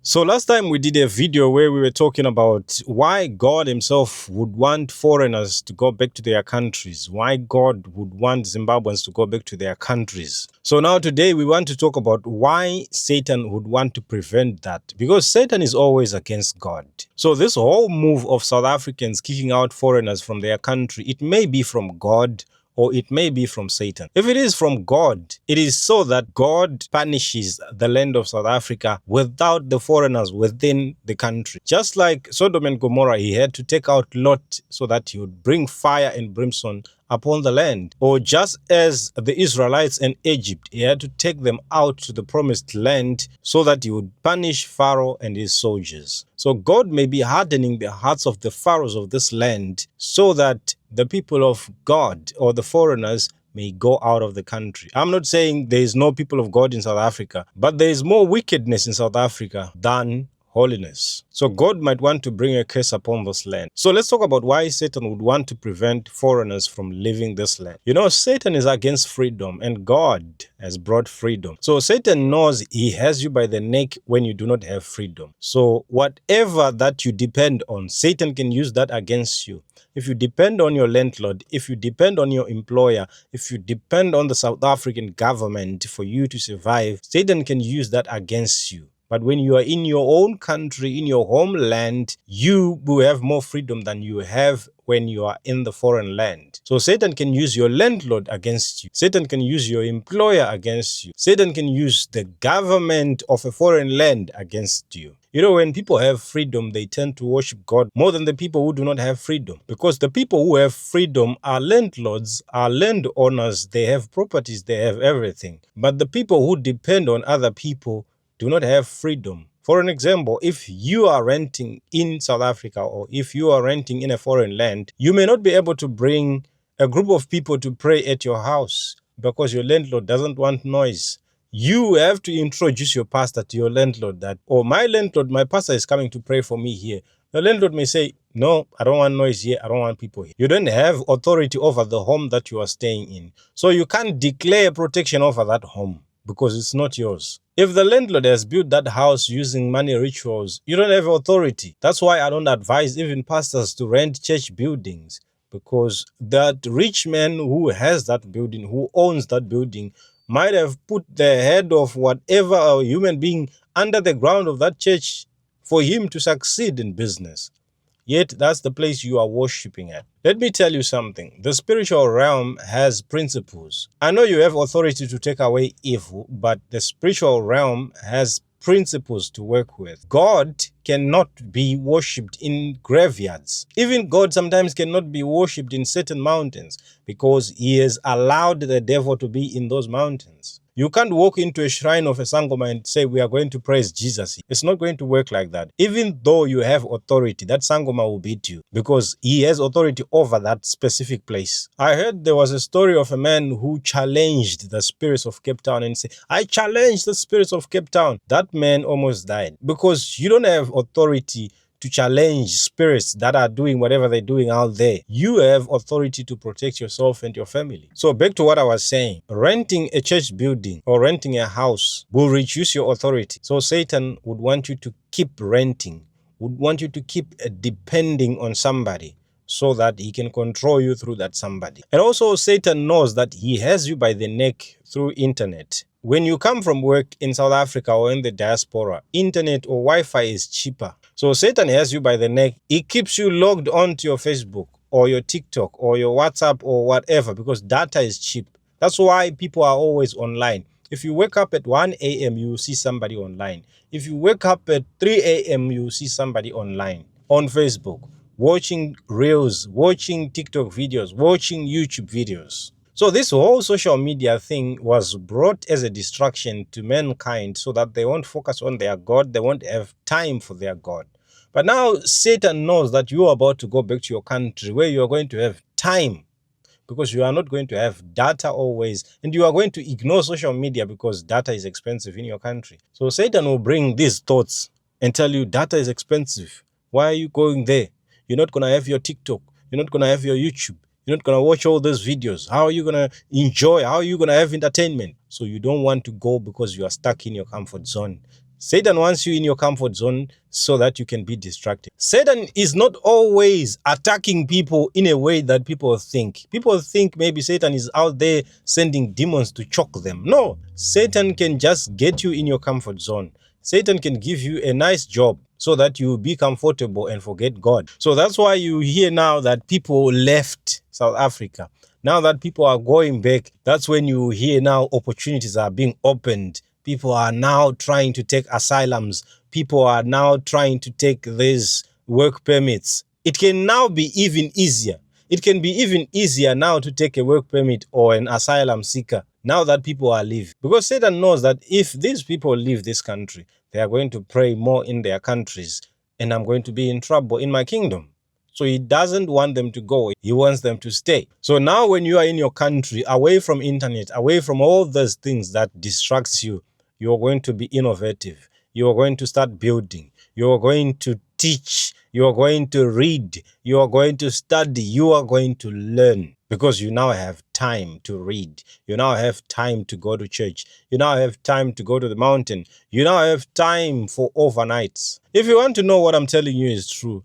So last time we did a video where we were talking about why God himself would want foreigners to go back to their countries, why God would want Zimbabweans to go back to their countries. So now today we want to talk about why Satan would want to prevent that, because Satan is always against God. So this whole move of South Africans kicking out foreigners from their country, it may be from God, or it may be from Satan. If it is from God, it is so that God punishes the land of South Africa without the foreigners within the country. Just like Sodom and Gomorrah, he had to take out Lot so that he would bring fire and brimstone upon the land. Or just as the Israelites in Egypt, he had to take them out to the promised land so that he would punish Pharaoh and his soldiers. So God may be hardening the hearts of the pharaohs of this land so that the people of God or the foreigners may go out of the country. I'm not saying there is no people of God in South Africa, but there is more wickedness in South Africa than holiness. So God might want to bring a curse upon this land. So let's talk about why Satan would want to prevent foreigners from leaving this land. You know, Satan is against freedom and God has brought freedom. So Satan knows he has you by the neck when you do not have freedom. So whatever that you depend on, Satan can use that against you. If you depend on your landlord, if you depend on your employer, if you depend on the South African government for you to survive, Satan can use that against you. But when you are in your own country, in your homeland, you will have more freedom than you have when you are in the foreign land. So Satan can use your landlord against you. Satan can use your employer against you. Satan can use the government of a foreign land against you. You know, when people have freedom, they tend to worship God more than the people who do not have freedom. Because the people who have freedom are landlords, are landowners, they have properties, they have everything. But the people who depend on other people do not have freedom. For an example, if you are renting in South Africa or if you are renting in a foreign land, you may not be able to bring a group of people to pray at your house because your landlord doesn't want noise. You have to introduce your pastor to your landlord that, oh, my landlord, my pastor is coming to pray for me here. The landlord may say, no, I don't want noise here. I don't want people here. You don't have authority over the home that you are staying in. So you can't declare protection over that home because it's not yours. If the landlord has built that house using money rituals, you don't have authority. That's why I don't advise even pastors to rent church buildings, because that rich man who has that building, who owns that building, might have put the head of whatever a human being under the ground of that church for him to succeed in business. Yet that's the place you are worshipping at. Let me tell you something. The spiritual realm has principles. I know you have authority to take away evil, but the spiritual realm has principles to work with. God cannot be worshipped in graveyards. Even God sometimes cannot be worshipped in certain mountains because he has allowed the devil to be in those mountains. You can't walk into a shrine of a Sangoma and say, we are going to praise Jesus. It's not going to work like that. Even though you have authority, that Sangoma will beat you because he has authority over that specific place. I heard there was a story of a man who challenged the spirits of Cape Town and said, I challenge the spirits of Cape Town. That man almost died because you don't have authority to challenge spirits that are doing whatever they're doing out there. You have authority to protect yourself and your family. So back to what I was saying, renting a church building or renting a house will reduce your authority. So Satan would want you to keep renting, would want you to keep depending on somebody so that he can control you through that somebody. And also Satan knows that he has you by the neck through internet. When you come from work in South Africa or in the diaspora, internet or Wi-Fi is cheaper. So Satan has you by the neck. He keeps you logged onto your Facebook or your TikTok or your WhatsApp or whatever because data is cheap. That's why people are always online. If you wake up at 1 a.m., you will see somebody online. If you wake up at 3 a.m., you will see somebody online on Facebook, watching reels, watching TikTok videos, watching YouTube videos. So this whole social media thing was brought as a distraction to mankind so that they won't focus on their God, they won't have time for their God. But now Satan knows that you are about to go back to your country where you are going to have time because you are not going to have data always, and you are going to ignore social media because data is expensive in your country. So Satan will bring these thoughts and tell you data is expensive. Why are you going there? You're not going to have your TikTok. You're not going to have your YouTube. You're not going to watch all those videos. How are you going to enjoy? How are you going to have entertainment? So you don't want to go because you are stuck in your comfort zone. Satan wants you in your comfort zone so that you can be distracted. Satan is not always attacking people in a way that people think. People think maybe Satan is out there sending demons to choke them. No, Satan can just get you in your comfort zone. Satan can give you a nice job so that you be comfortable and forget God. So that's why you hear now that people left South Africa. Now that people are going back, that's when you hear now opportunities are being opened. People are now trying to take asylums. People are now trying to take these work permits. It can now be even easier. It can be even easier now to take a work permit or an asylum seeker now that people are leaving. Because Satan knows that if these people leave this country, they are going to pray more in their countries, and I'm going to be in trouble in my kingdom. So he doesn't want them to go. He wants them to stay. So now when you are in your country, away from internet, away from all those things that distracts you, you are going to be innovative. You are going to start building. You are going to teach. You are going to read. You are going to study. You are going to learn, because you now have time to read. You now have time to go to church. You now have time to go to the mountain. You now have time for overnights. If you want to know what I'm telling you is true,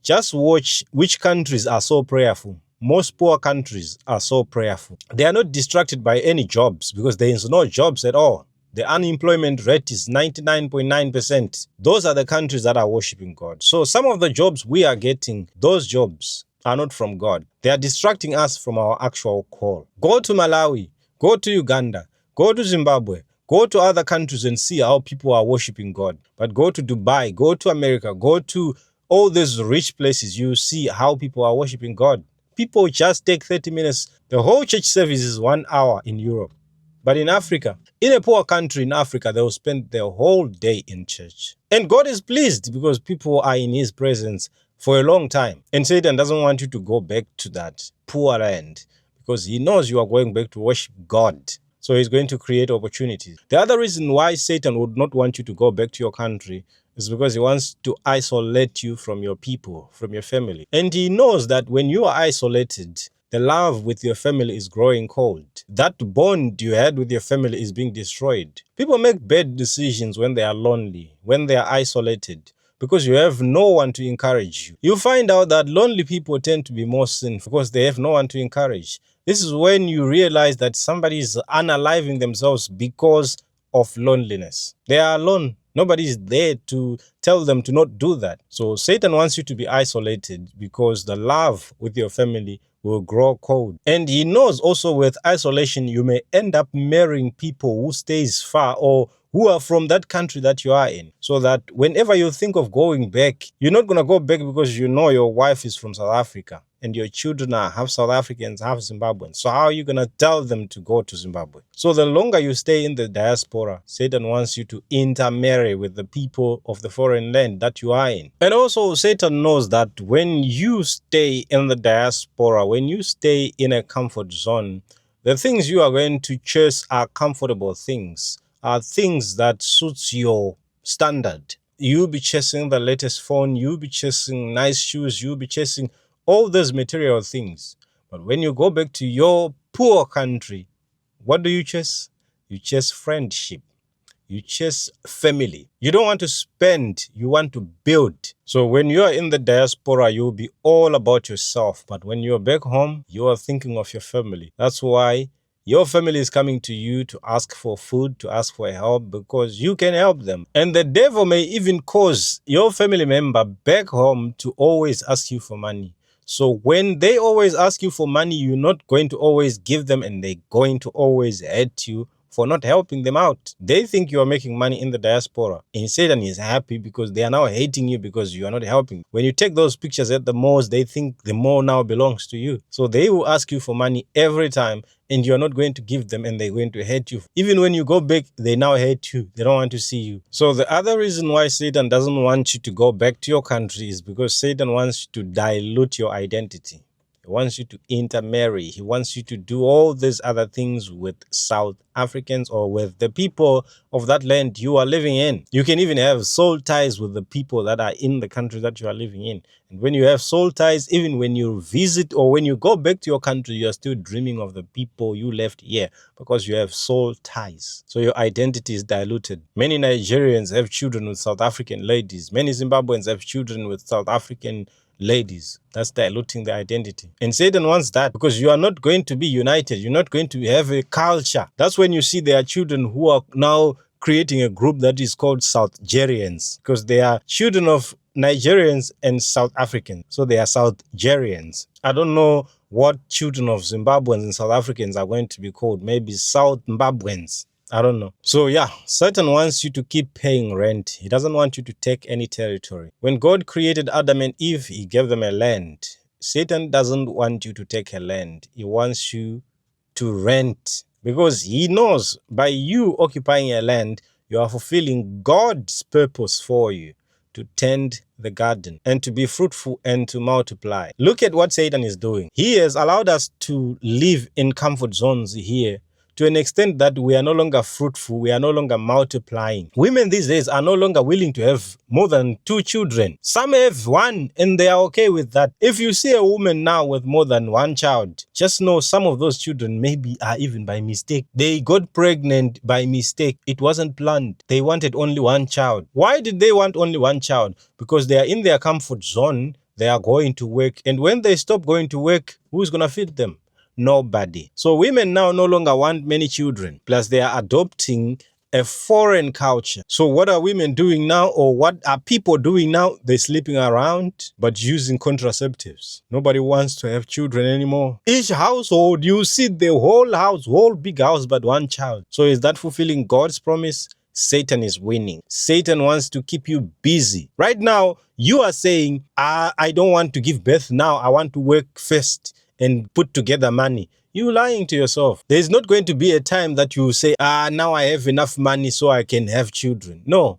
just watch which countries are so prayerful. Most poor countries are so prayerful. They are not distracted by any jobs because there is no jobs at all. The unemployment rate is 99.9%. Those are the countries that are worshiping God. So some of the jobs we are getting, those jobs are not from God. They are distracting us from our actual call. Go to Malawi, go to Uganda, go to Zimbabwe, go to other countries and see how people are worshiping God. But go to Dubai, go to America, go to all these rich places, you see how people are worshiping God. People just take 30 minutes. The whole church service is 1 hour in Europe. But in Africa, in a poor country in Africa, they will spend their whole day in church. And God is pleased because people are in his presence for a long time. And Satan doesn't want you to go back to that poor land because he knows you are going back to worship God. So he's going to create opportunities. The other reason why Satan would not want you to go back to your country is because he wants to isolate you from your people, from your family. And he knows that when you are isolated, the love with your family is growing cold. That bond you had with your family is being destroyed. People make bad decisions when they are lonely, when they are isolated, because you have no one to encourage you. You find out that lonely people tend to be more sinful because they have no one to encourage. This is when you realize that somebody is unaliving themselves because of loneliness. They are alone. Nobody is there to tell them to not do that. So Satan wants you to be isolated because the love with your family will grow cold. And he knows also with isolation, you may end up marrying people who stays far or who are from that country that you are in. So that whenever you think of going back, you're not going to go back because you know your wife is from South Africa and your children are half South Africans, half Zimbabweans. So how are you going to tell them to go to Zimbabwe? So the longer you stay in the diaspora, Satan wants you to intermarry with the people of the foreign land that you are in. And also Satan knows that when you stay in the diaspora, when you stay in a comfort zone, the things you are going to chase are comfortable things, are things that suits your standard. You'll be chasing the latest phone, you'll be chasing nice shoes, you'll be chasing all those material things. But when you go back to your poor country, what do you chase? You chase friendship. You chase family. You don't want to spend, you want to build. So when you are in the diaspora, you'll be all about yourself. But when you're back home, you are thinking of your family. That's why your family is coming to you to ask for food, to ask for help, because you can help them. And the devil may even cause your family member back home to always ask you for money. So when they always ask you for money, you're not going to always give them, and they're going to always hate you for not helping them out. They think you are making money in the diaspora. And Satan is happy because they are now hating you because you are not helping. When you take those pictures at the malls, they think the mall now belongs to you. So they will ask you for money every time, and you're not going to give them, and they're going to hate you. Even when you go back, they now hate you. They don't want to see you. So the other reason why Satan doesn't want you to go back to your country is because Satan wants you to dilute your identity. He wants you to intermarry. He wants you to do all these other things with South Africans or with the people of that land you are living in. You can even have soul ties with the people that are in the country that you are living in. And when you have soul ties, even when you visit or when you go back to your country, you are still dreaming of the people you left here because you have soul ties. So your identity is diluted. Many Nigerians have children with South African ladies. Many Zimbabweans have children with South African ladies. That's diluting the identity. And Satan wants that because you are not going to be united. You're not going to have a culture. That's when you see there are children who are now creating a group that is called Southgerians because they are children of Nigerians and South Africans. So they are Southgerians. I don't know what children of Zimbabweans and South Africans are going to be called. Maybe South Zimbabweans. I don't know. So yeah, Satan wants you to keep paying rent. He doesn't want you to take any territory. When God created Adam and Eve, he gave them a land. Satan doesn't want you to take a land. He wants you to rent because he knows by you occupying a land, you are fulfilling God's purpose for you to tend the garden and to be fruitful and to multiply. Look at what Satan is doing. He has allowed us to live in comfort zones here to an extent that we are no longer fruitful, we are no longer multiplying. Women these days are no longer willing to have more than 2 children. Some have 1 and they are okay with that. If you see a woman now with more than 1 child, just know some of those children maybe are even by mistake. They got pregnant by mistake. It wasn't planned. They wanted only 1 child. Why did they want only 1 child? Because they are in their comfort zone. They are going to work. And when they stop going to work, who's going to feed them? Nobody. So women now no longer want many children. Plus they are adopting a foreign culture. So what are women doing now, or what are people doing now? They're sleeping around but using contraceptives. Nobody wants to have children anymore. Each household, you see the whole house, whole big house, but 1 child. So is that fulfilling God's promise? Satan is winning. Satan wants to keep you busy. Right now, you are saying, I don't want to give birth now. I want to work first and put together money. You're lying to yourself. There's not going to be a time that you say, now I have enough money so I can have children. No,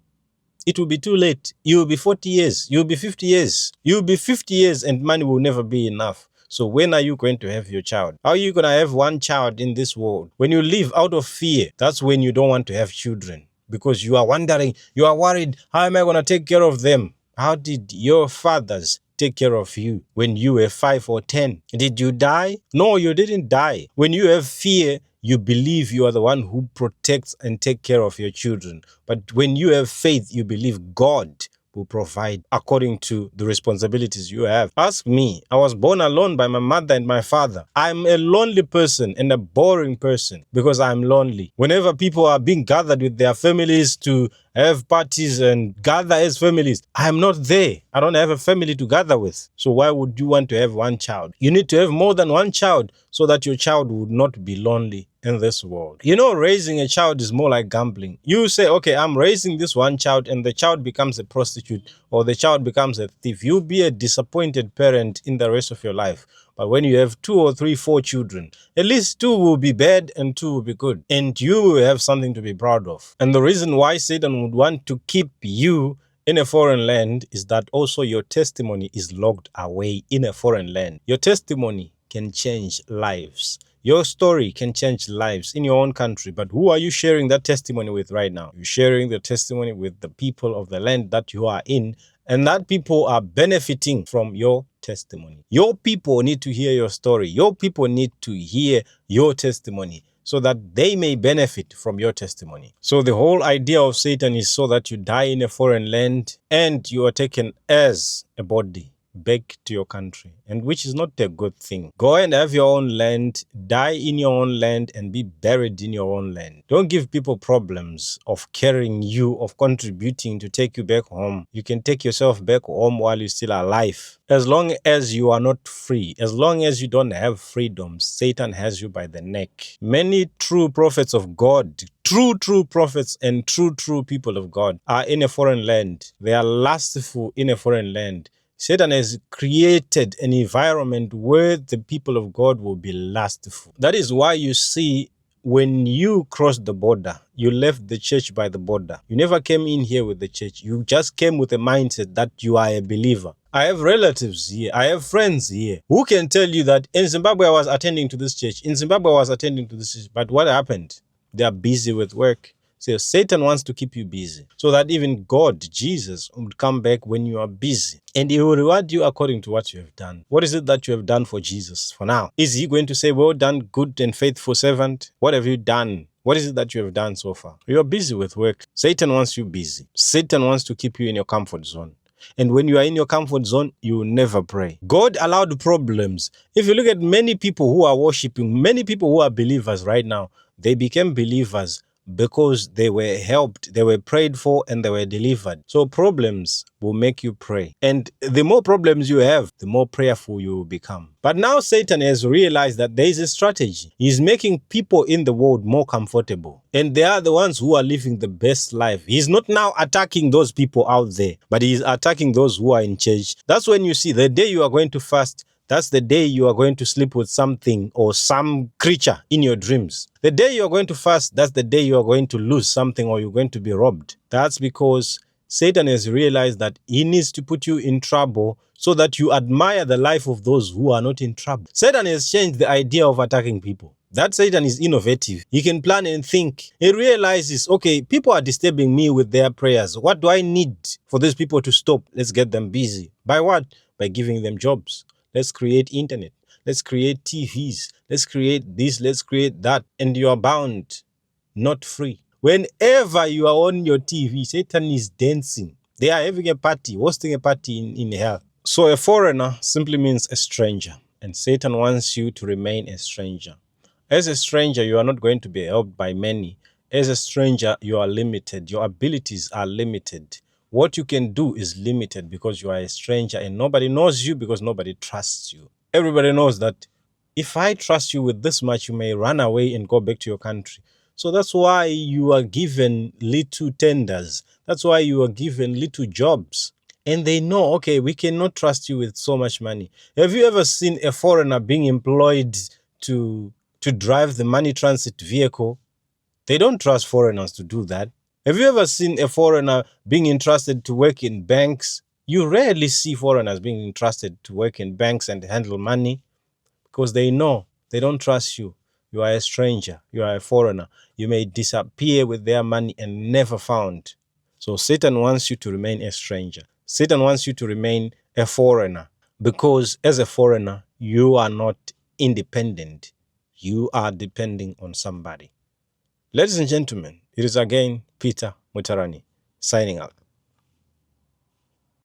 it will be too late. You'll be 40 years. You'll be 50 years. You'll be 50 years and money will never be enough. So when are you going to have your child? How are you going to have 1 child in this world? When you live out of fear, that's when you don't want to have children. Because you are wondering, you are worried, how am I going to take care of them? How did your fathers take care of you when you were 5 or 10? Did you die? No, you didn't die. When you have fear, you believe you are the one who protects and take care of your children. But when you have faith, you believe God will provide according to the responsibilities you have. Ask me. I was born alone by my mother and my father. I'm a lonely person and a boring person because I'm lonely. Whenever people are being gathered with their families to have parties and gather as families, I'm not there. I don't have a family to gather with. So why would you want to have 1 child? You need to have more than 1 child so that your child would not be lonely in this world. You know, raising a child is more like gambling. You say, okay, I'm raising this 1 child and the child becomes a prostitute or the child becomes a thief. You'll be a disappointed parent in the rest of your life. But when you have 2 or 3, 4 children, at least 2 will be bad and 2 will be good. And you will have something to be proud of. And the reason why Satan would want to keep you in a foreign land is that also your testimony is locked away in a foreign land. Your testimony can change lives. Your story can change lives in your own country, but who are you sharing that testimony with right now? You're sharing the testimony with the people of the land that you are in, and that people are benefiting from your testimony. Your people need to hear your story. Your people need to hear your testimony so that they may benefit from your testimony. So the whole idea of Satan is so that you die in a foreign land and you are taken as a body back to your country, and which is not a good thing. Go and have your own land, die in your own land, and be buried in your own land. Don't give people problems of carrying you, of contributing to take you back home. You can take yourself back home while you're still alive. As long as you are not free, as long as you don't have freedom, Satan has you by the neck. Many true prophets of God, true prophets and true people of God are in a foreign land. They are lustful in a foreign land. Satan has created an environment where the people of God will be lustful. That is why you see when you crossed the border, you left the church by the border. You never came in here with the church. You just came with a mindset that you are a believer. I have relatives here. I have friends here who can tell you that in Zimbabwe I was attending to this church. In Zimbabwe I was attending to this church. But what happened? They are busy with work. So Satan wants to keep you busy so that even God, Jesus, would come back when you are busy. And he will reward you according to what you have done. What is it that you have done for Jesus for now? Is he going to say, well done, good and faithful servant? What have you done? What is it that you have done so far? You are busy with work. Satan wants you busy. Satan wants to keep you in your comfort zone. And when you are in your comfort zone, you will never pray. God allowed problems. If you look at many people who are worshiping, many people who are believers right now, they became believers because they were helped, they were prayed for, and they were delivered. So problems will make you pray. And the more problems you have, the more prayerful you will become. But now Satan has realized that there is a strategy. He's making people in the world more comfortable. And they are the ones who are living the best life. He's not now attacking those people out there, but he's attacking those who are in church. That's when you see the day you are going to fast, that's the day you are going to sleep with something or some creature in your dreams. The day you are going to fast, that's the day you are going to lose something or you're going to be robbed. That's because Satan has realized that he needs to put you in trouble so that you admire the life of those who are not in trouble. Satan has changed the idea of attacking people. That Satan is innovative. He can plan and think. He realizes, okay, people are disturbing me with their prayers. What do I need for these people to stop? Let's get them busy. By what? By giving them jobs. Let's create internet. Let's create TVs. Let's create this. Let's create that. And you are bound, not free. Whenever you are on your TV, Satan is dancing. They are having a party, hosting a party in hell. So a foreigner simply means a stranger. And Satan wants you to remain a stranger. As a stranger, you are not going to be helped by many. As a stranger, you are limited. Your abilities are limited. What you can do is limited because you are a stranger and nobody knows you because nobody trusts you. Everybody knows that if I trust you with this much, you may run away and go back to your country. So that's why you are given little tenders. That's why you are given little jobs. And they know, okay, we cannot trust you with so much money. Have you ever seen a foreigner being employed to drive the money transit vehicle? They don't trust foreigners to do that. Have you ever seen a foreigner being entrusted to work in banks? You rarely see foreigners being entrusted to work in banks and handle money because they know they don't trust you. You are a stranger. You are a foreigner. You may disappear with their money and never found. So Satan wants you to remain a stranger. Satan wants you to remain a foreigner because as a foreigner, you are not independent. You are depending on somebody. Ladies and gentlemen, it is again Peter Mutarani signing out.